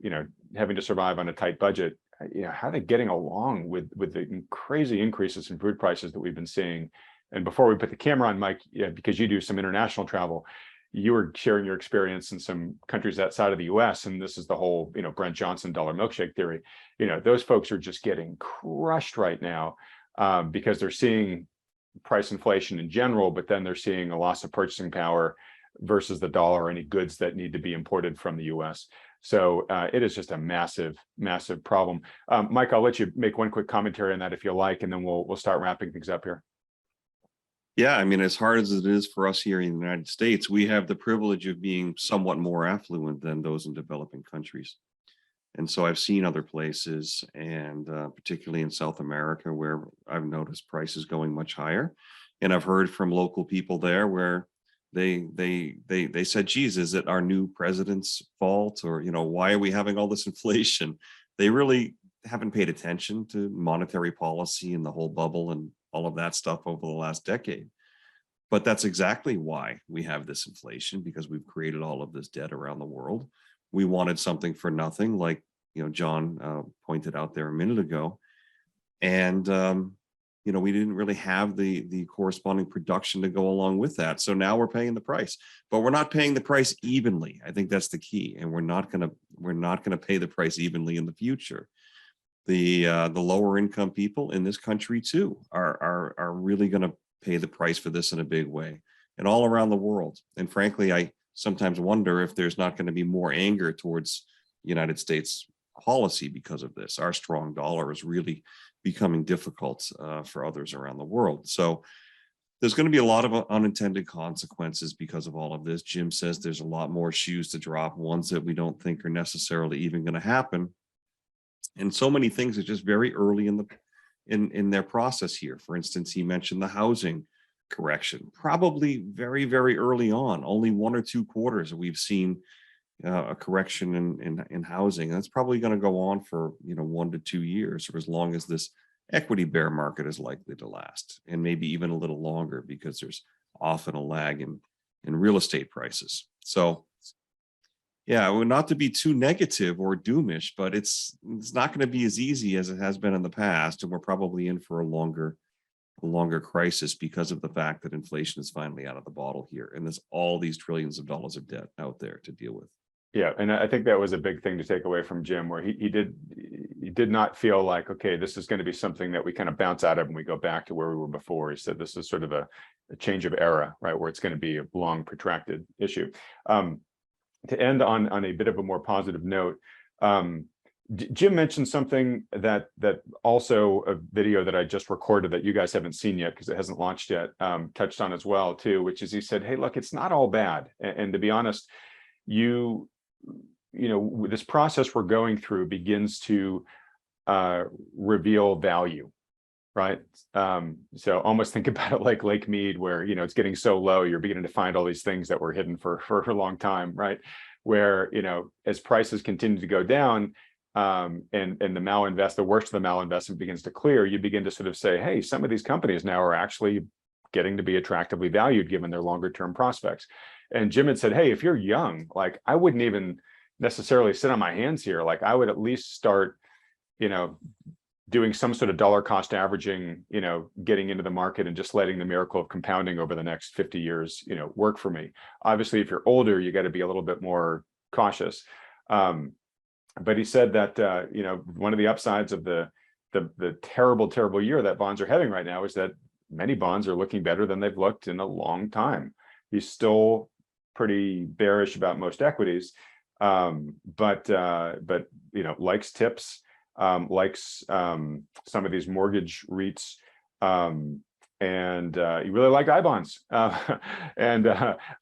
having to survive on a tight budget, how are they getting along with the crazy increases in food prices that we've been seeing? And before we put the camera on, Mike, because you do some international travel, you were sharing your experience in some countries outside of the US, and this is the whole Brent Johnson dollar milkshake theory. Those folks are just getting crushed right now because they're seeing price inflation in general, but then they're seeing a loss of purchasing power versus the dollar, any goods that need to be imported from the US. So it is just a massive, massive problem. Mike, I'll let you make one quick commentary on that if you like, and then we'll start wrapping things up here. Yeah, I mean, as hard as it is for us here in the United States, we have the privilege of being somewhat more affluent than those in developing countries. And so I've seen other places, and particularly in South America, where I've noticed prices going much higher. And I've heard from local people there where they said, geez, is it our new president's fault? Or, why are we having all this inflation? They really haven't paid attention to monetary policy and the whole bubble and all of that stuff over the last decade. But that's exactly why we have this inflation, because we've created all of this debt around the world. We wanted something for nothing, like John pointed out there a minute ago. And we didn't really have the corresponding production to go along with that. So now we're paying the price, but we're not paying the price evenly. I think that's the key. And we're not gonna pay the price evenly in the future. The lower income people in this country too are really gonna pay the price for this in a big way, and all around the world. And frankly, I sometimes wonder if there's not going to be more anger towards United States policy because of this. Our strong dollar is really becoming difficult for others around the world. So there's going to be a lot of unintended consequences because of all of this. Jim says there's a lot more shoes to drop, ones that we don't think are necessarily even going to happen. And so many things are just very early in their process here. For instance, he mentioned the housing correction, probably very, very early on, only 1 or 2 quarters we've seen a correction in housing. That's probably going to go on for 1 to 2 years, or as long as this equity bear market is likely to last, and maybe even a little longer, because there's often a lag in real estate prices. So yeah, not to be too negative or doomish, but it's not going to be as easy as it has been in the past, and we're probably in for a longer crisis because of the fact that inflation is finally out of the bottle here, and there's all these trillions of dollars of debt out there to deal with. Yeah, and I think that was a big thing to take away from Jim, where he did not feel like, okay, this is going to be something that we kind of bounce out of and we go back to where we were before. He said this is sort of a change of era, right, where it's going to be a long, protracted issue. To end on a bit of a more positive note, Jim mentioned something that also a video that I just recorded that you guys haven't seen yet because it hasn't launched yet, touched on as well too, which is he said, hey, look, it's not all bad. And to be honest, this process we're going through begins to reveal value, right? So almost think about it like Lake Mead, where it's getting so low, you're beginning to find all these things that were hidden for a long time, right? Where as prices continue to go down, and the worst of the malinvestment begins to clear, you begin to sort of say, hey, some of these companies now are actually getting to be attractively valued given their longer term prospects. And Jim had said, hey, if you're young, like I wouldn't even necessarily sit on my hands here. Like I would at least start, doing some sort of dollar cost averaging, getting into the market and just letting the miracle of compounding over the next 50 years, work for me. Obviously, if you're older, you got to be a little bit more cautious. But he said that, one of the upsides of the terrible, terrible year that bonds are having right now is that many bonds are looking better than they've looked in a long time. He's still pretty bearish about most equities, but likes tips, likes some of these mortgage REITs, and you really like I bonds.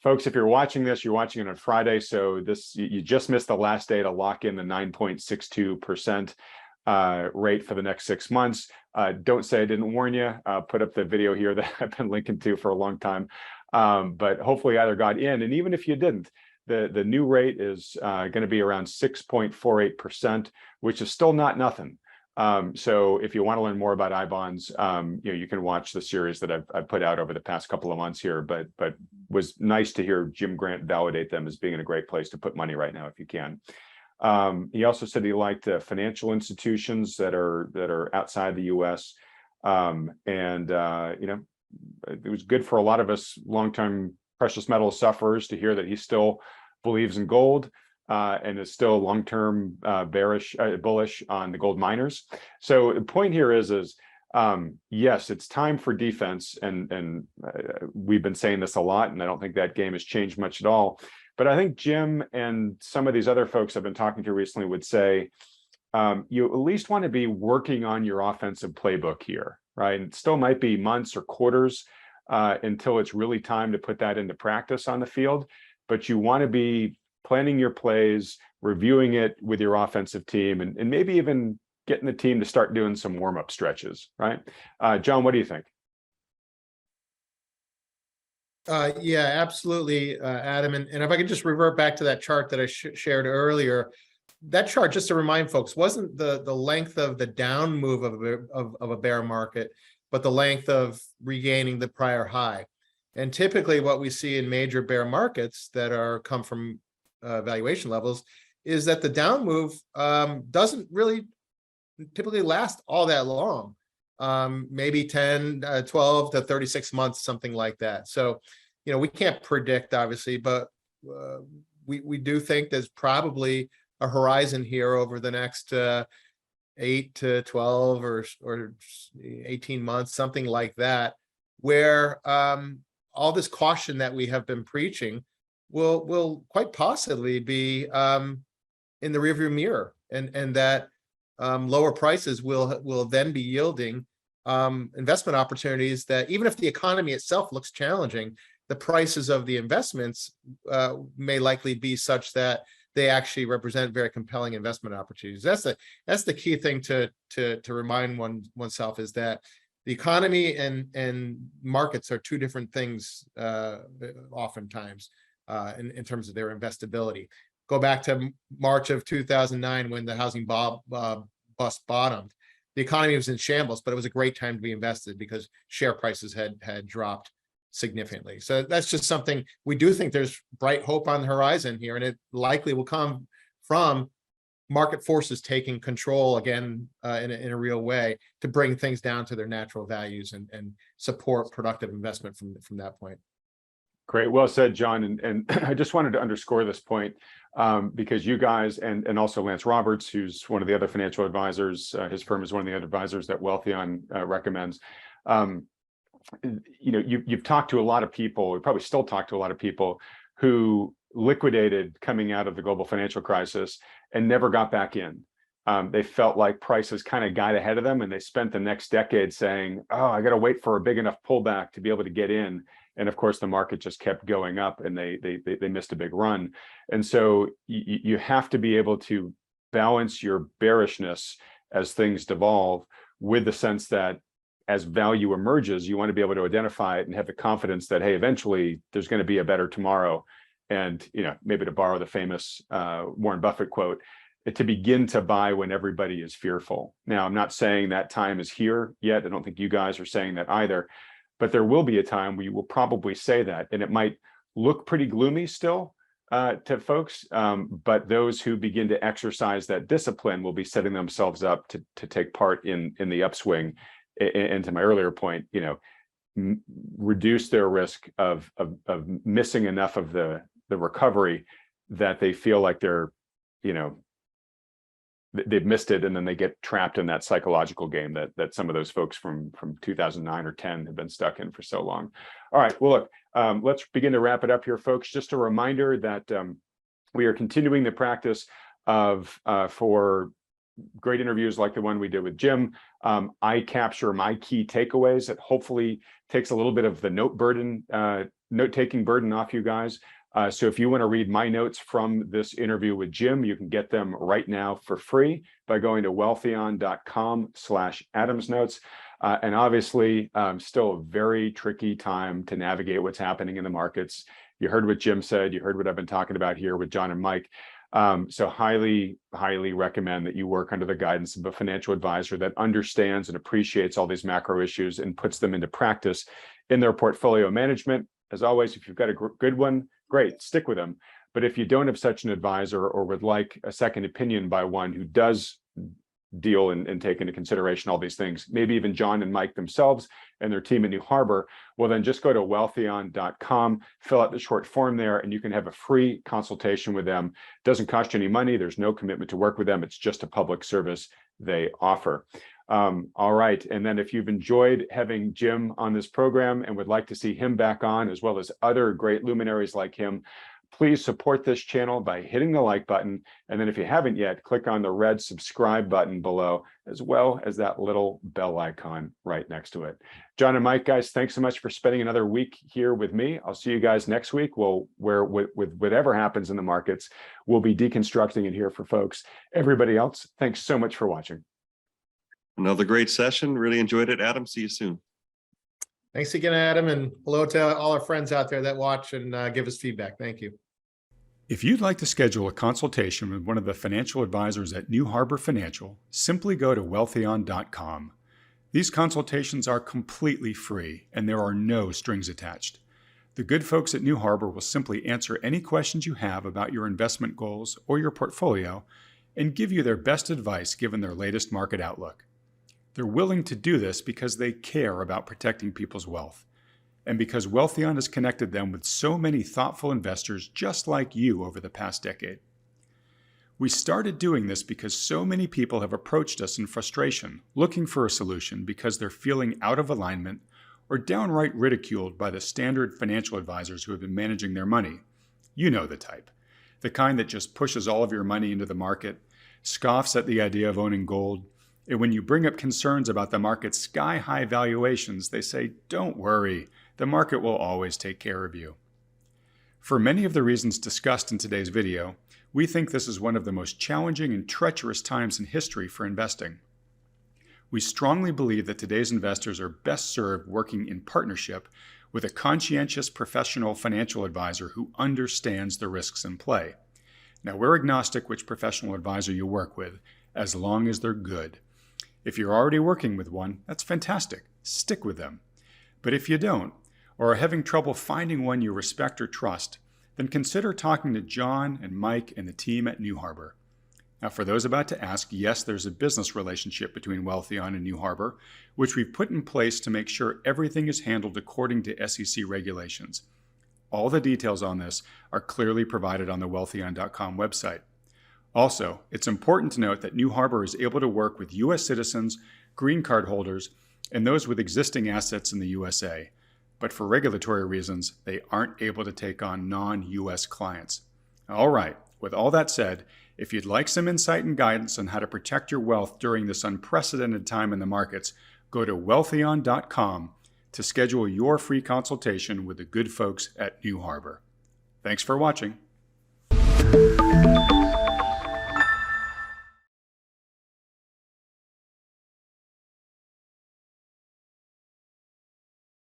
Folks, if you're watching this, you're watching it on Friday, so you just missed the last day to lock in the 9.62% rate for the next 6 months. Don't say I didn't warn you. Put up the video here that I've been linking to for a long time, but hopefully either got in, and even if you didn't, the new rate is going to be around 6.48%, which is still not nothing. So if you want to learn more about I bonds, you can watch the series that I've put out over the past couple of months here. But was nice to hear Jim Grant validate them as being in a great place to put money right now if you can. He also said he liked financial institutions that are outside the U.S. It was good for a lot of us long-term precious metal sufferers to hear that he still believes in gold and is still long-term bullish on the gold miners. So the point here is yes, it's time for defense, and we've been saying this a lot, and I don't think that game has changed much at all. But I think Jim and some of these other folks I've been talking to recently would say you at least want to be working on your offensive playbook here, right? It still might be months or quarters until it's really time to put that into practice on the field, but you want to be planning your plays, reviewing it with your offensive team, and maybe even getting the team to start doing some warm-up stretches, right? John, what do you think? Yeah, absolutely, Adam. And if I could just revert back to that chart that I shared earlier, that chart, just to remind folks, wasn't the length of the down move of a bear market, but the length of regaining the prior high. And typically what we see in major bear markets that come from valuation levels is that the down move doesn't really typically last all that long. Maybe 10, 12 to 36 months, something like that. So, we can't predict, obviously, but we do think there's probably a horizon here over the next 8 to 12 or 18 months, something like that, where all this caution that we have been preaching will quite possibly be in the rearview mirror, and that lower prices will then be yielding investment opportunities that, even if the economy itself looks challenging, the prices of the investments may likely be such that they actually represent very compelling investment opportunities. That's the key thing to remind oneself, is that the economy and markets are two different things oftentimes in terms of their investability. Go back to March of 2009 when the housing bust bottomed. The economy was in shambles, but it was a great time to be invested because share prices had dropped significantly. So that's just something we do think there's bright hope on the horizon here, and it likely will come from market forces taking control again in a real way to bring things down to their natural values and support productive investment from that point. Great, well said, John. And I just wanted to underscore this point because you guys and also Lance Roberts, who's one of the other financial advisors, his firm is one of the other advisors that Wealthion recommends. You've talked to a lot of people, we probably still talk to a lot of people who liquidated coming out of the global financial crisis and never got back in. They felt like prices kind of got ahead of them, and they spent the next decade saying, oh, I got to wait for a big enough pullback to be able to get in. And of course, the market just kept going up, and they missed a big run. And so you have to be able to balance your bearishness as things devolve with the sense that as value emerges, you want to be able to identify it and have the confidence that, hey, eventually there's going to be a better tomorrow. And, maybe to borrow the famous Warren Buffett quote, to begin to buy when everybody is fearful. Now, I'm not saying that time is here yet. I don't think you guys are saying that either, but there will be a time where you will probably say that, and it might look pretty gloomy still to folks, but those who begin to exercise that discipline will be setting themselves up to take part in the upswing. And to my earlier point, reduce their risk of missing enough of the recovery that they feel like they're, they've missed it, and then they get trapped in that psychological game that some of those folks from 2009 or 10 have been stuck in for so long. All right, well, look, let's begin to wrap it up here, folks. Just a reminder that we are continuing the practice of for great interviews like the one we did with Jim. I capture my key takeaways that hopefully takes a little bit of the note-taking burden off you guys. So if you want to read my notes from this interview with Jim, you can get them right now for free by going to wealthion.com/AdamsNotes. And obviously, still a very tricky time to navigate what's happening in the markets. You heard what Jim said. You heard what I've been talking about here with John and Mike. So highly, highly recommend that you work under the guidance of a financial advisor that understands and appreciates all these macro issues and puts them into practice in their portfolio management. As always, if you've got a good one, great, stick with them. But if you don't have such an advisor or would like a second opinion by one who does deal and take into consideration all these things, maybe even John and Mike themselves and their team in New Harbor, well, then just go to wealthion.com, fill out the short form there, and you can have a free consultation with them. It doesn't cost you any money. There's no commitment to work with them. It's just a public service they offer. All right. And then if you've enjoyed having Jim on this program and would like to see him back on, as well as other great luminaries like him, please support this channel by hitting the like button. And then if you haven't yet, click on the red subscribe button below, as well as that little bell icon right next to it. John and Mike, guys, thanks so much for spending another week here with me. I'll see you guys next week. Where with whatever happens in the markets, we'll be deconstructing it here for folks. Everybody else, thanks so much for watching. Another great session. Really enjoyed it, Adam. See you soon. Thanks again, Adam, and hello to all our friends out there that watch and give us feedback. Thank you. If you'd like to schedule a consultation with one of the financial advisors at New Harbor Financial, simply go to Wealthion.com. These consultations are completely free and there are no strings attached. The good folks at New Harbor will simply answer any questions you have about your investment goals or your portfolio and give you their best advice given their latest market outlook. They're willing to do this because they care about protecting people's wealth, and because Wealthion has connected them with so many thoughtful investors just like you over the past decade. We started doing this because so many people have approached us in frustration, looking for a solution because they're feeling out of alignment or downright ridiculed by the standard financial advisors who have been managing their money. You know the type. The kind that just pushes all of your money into the market, scoffs at the idea of owning gold, and when you bring up concerns about the market's sky-high valuations, they say, "Don't worry, the market will always take care of you." For many of the reasons discussed in today's video, we think this is one of the most challenging and treacherous times in history for investing. We strongly believe that today's investors are best served working in partnership with a conscientious professional financial advisor who understands the risks in play. Now, we're agnostic which professional advisor you work with, as long as they're good. If you're already working with one, that's fantastic. Stick with them. But if you don't, or are having trouble finding one you respect or trust, then consider talking to John and Mike and the team at New Harbor. Now, for those about to ask, yes, there's a business relationship between Wealthion and New Harbor, which we've put in place to make sure everything is handled according to SEC regulations. All the details on this are clearly provided on the Wealthion.com website. Also, it's important to note that New Harbor is able to work with U.S. citizens, green card holders, and those with existing assets in the USA. But for regulatory reasons, they aren't able to take on non-U.S. clients. All right, with all that said, if you'd like some insight and guidance on how to protect your wealth during this unprecedented time in the markets, go to Wealthion.com to schedule your free consultation with the good folks at New Harbor. Thanks for watching.